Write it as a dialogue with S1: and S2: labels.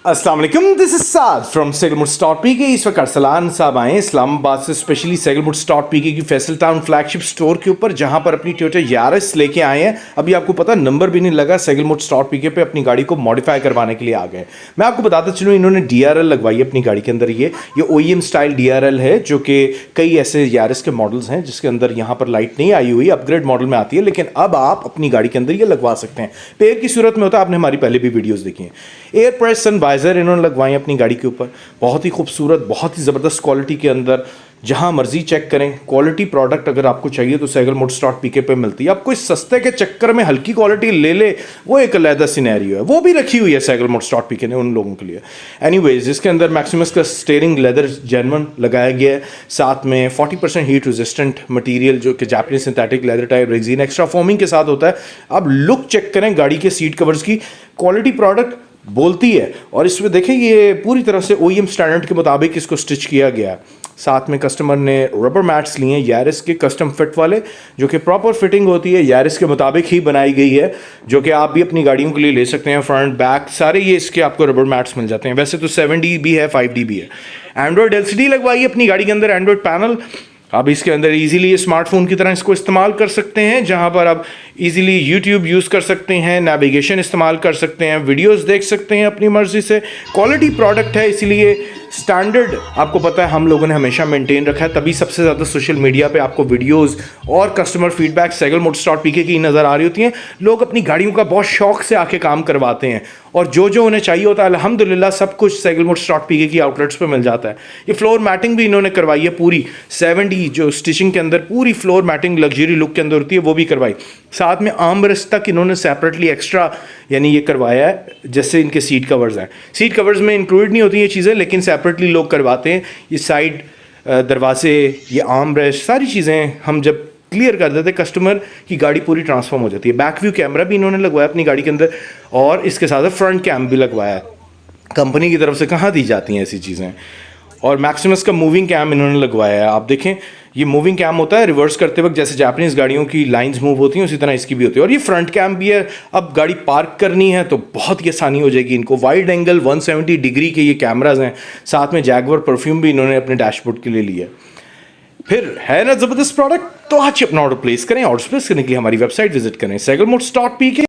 S1: अस्सलाम वालेकुम, this is Saad from SehgalMotors.PK। इस वक्त अरसलान साहब आए इस्लामाबाद से स्पेशली SehgalMotors.PK की फैसल टाउन फ्लैगशिप स्टोर के ऊपर, जहां पर अपनी टोयोटा यारिस लेके आए हैं। अभी आपको पता नंबर भी नहीं लगा, SehgalMotors.PK पे अपनी गाड़ी को मॉडिफाई करवाने के लिए आ गए। मैं आपको बताता चलूँ, इन्होंने DRL लगवाई है अपनी गाड़ी के अंदर। ये OEM स्टाइल DRL है, जो कि कई ऐसे यारिस के मॉडल्स हैं जिसके अंदर यहाँ पर लाइट नहीं आई हुई, अपग्रेड मॉडल में आती है, लेकिन अब आप अपनी गाड़ी के अंदर ये लगवा सकते हैं। पेयर की सूरत में होता है, आपने हमारी पहले भी वीडियोस देखी हैं। एयर प्रेस सन वाइजर इन्होंने लगवाए अपनी गाड़ी के ऊपर, बहुत ही खूबसूरत, बहुत ही ज़बरदस्त क्वालिटी के अंदर। जहां मर्जी चेक करें, क्वालिटी प्रोडक्ट अगर आपको चाहिए तो SehgalMotors.PK पे मिलती है। आप कोई सस्ते के चक्कर में हल्की क्वालिटी ले ले, वो एक अलग सिनेरियो है, वो भी रखी हुई है SehgalMotors.PK ने उन लोगों के लिए। एनीवेज, इसके अंदर मैक्सिमस का स्टीयरिंग लेदर जेन्युइन लगाया गया है, साथ में 40% हीट रेजिस्टेंट मटेरियल जो कि Japanese synthetic leather type Rexin extra foaming के साथ होता है। अब लुक चेक करें गाड़ी के सीट कवर्स की, क्वालिटी प्रोडक्ट बोलती है। और इसमें देखें, ये पूरी तरह से OEM स्टैंडर्ड के मुताबिक इसको स्टिच किया गया है। साथ में कस्टमर ने रबर मैट्स लिए हैं यारिस के कस्टम फिट वाले, जो कि प्रॉपर फिटिंग होती है, यारिस के मुताबिक ही बनाई गई है, जो कि आप भी अपनी गाड़ियों के लिए ले सकते हैं। फ्रंट बैक सारे ये इसके आपको रबर मैट्स मिल जाते हैं। वैसे तो 7D भी है, 5D भी है। एंड्रॉयड LCD लगवाई है अपनी गाड़ी के अंदर, एंड्रॉयड पैनल। आप इसके अंदर इजीली स्मार्टफोन की तरह इसको इस्तेमाल कर सकते हैं, जहां पर आप इजीली YouTube यूज़ कर सकते हैं, नेविगेशन इस्तेमाल कर सकते हैं, वीडियोस देख सकते हैं अपनी मर्जी से। क्वालिटी प्रोडक्ट है, इसीलिए स्टैंडर्ड आपको पता है हम लोगों ने हमेशा मेंटेन रखा है, तभी सबसे ज़्यादा सोशल मीडिया पे आपको वीडियोस और कस्टमर फीडबैक SehgalMotors.PK की नज़र आ रही होती हैं। लोग अपनी गाड़ियों का बहुत शौक से आके काम करवाते हैं, और जो जो उन्हें चाहिए होता है अल्हम्दुलिल्लाह सब कुछ SehgalMotors.PK की आउटलेट्स पे मिल जाता है। ये फ्लोर मैटिंग भी इन्होंने करवाई है पूरी 7D, जो स्टिचिंग के अंदर पूरी फ्लोर मैटिंग लग्जरी लुक के अंदर होती है, वो भी करवाई। साथ में आर्मरेस्ट तक इन्होंने सेपरेटली एक्स्ट्रा यानी ये करवाया है, जैसे इनके सीट कवर्स हैं। सीट कवर्स में इंक्लूड नहीं होती ये चीज़ें, लेकिन सेपरेटली लोग करवाते हैं। ये साइड दरवाजे, ये आर्मरेस्ट, सारी चीज़ें हम जब क्लियर कर देते कस्टमर की गाड़ी पूरी ट्रांसफॉर्म हो जाती है। बैक व्यू कैमरा भी इन्होंने लगवाया अपनी गाड़ी के अंदर, और इसके साथ फ्रंट कैम भी लगवाया है। कंपनी की तरफ से कहाँ दी जाती हैं ऐसी चीज़ें। और मैक्सिमस का मूविंग कैम इन्होंने लगवाया है। आप देखें, ये मूविंग कैम होता है रिवर्स करते वक्त, जैसे जापानीज गाड़ियों की लाइंस मूव होती हैं उसी तरह इसकी भी होती है। और ये फ्रंट कैम भी है। अब गाड़ी पार्क करनी है तो बहुत ही आसानी हो जाएगी इनको। वाइड एंगल 170 डिग्री के ये कैमराज हैं। साथ में जैगवर परफ्यूम भी इन्होंने अपने डैशबोर्ड के लिए लिया। फिर है ना ज़बरदस्त प्रोडक्ट, तो आज अपना ऑर्डर प्लेस करें। ऑर्डर प्लेस करने के लिए हमारी वेबसाइट विजिट करें SehgalMotors.PK।